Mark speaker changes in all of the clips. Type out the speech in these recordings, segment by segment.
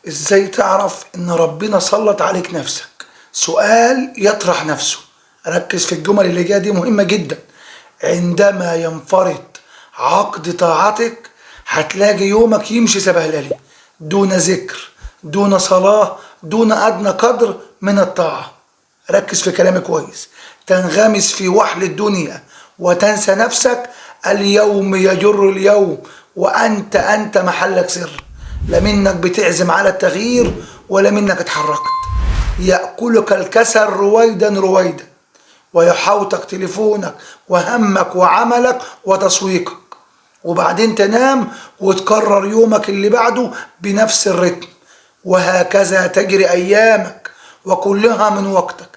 Speaker 1: ازاي تعرف ان ربنا سلط عليك نفسك؟ سؤال يطرح نفسه. ركز في الجمل اللي جايه دي، مهمة جدا. عندما ينفرط عقد طاعتك هتلاقي يومك يمشي سبهللي، دون ذكر، دون صلاة، دون أدنى قدر من الطاعة. ركز في كلامي كويس. تنغمس في وحل الدنيا وتنسى نفسك. اليوم يجر اليوم وأنت محلك سر. لا منك بتعزم على التغيير ولا منك اتحركت. يأكلك الكسل رويدا رويدا، ويحوطك تليفونك وهمك وعملك وتسويقك، وبعدين تنام وتكرر يومك اللي بعده بنفس الرتم. وهكذا تجري أيامك وكلها من وقتك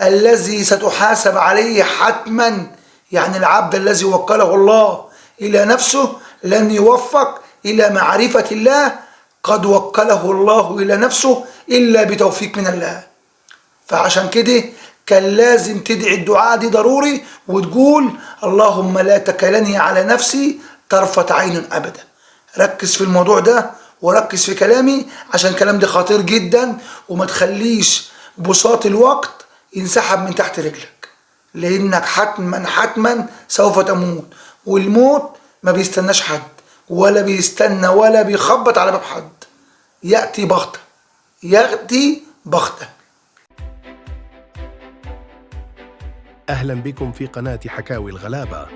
Speaker 1: الذي ستحاسب عليه حتما. يعني العبد الذي وكله الله إلى نفسه لن يوفق إلى معرفة الله قد وكله الله إلى نفسه إلا بتوفيق من الله. فعشان كده كان لازم تدعي الدعاء دي ضروري، وتقول اللهم لا تكلني على نفسي طرفة عين أبدا. ركز في الموضوع ده وركز في كلامي، عشان الكلام ده خطير جدا. وما تخليش بساط الوقت ينسحب من تحت رجلك، لأنك حتما سوف تموت. والموت ما بيستناش حد، ولا بيستنى ولا بيخبط على باب حد. يأتي بغتة، يأتي بغتة.
Speaker 2: أهلا بكم في قناة حكاوي الغلابة.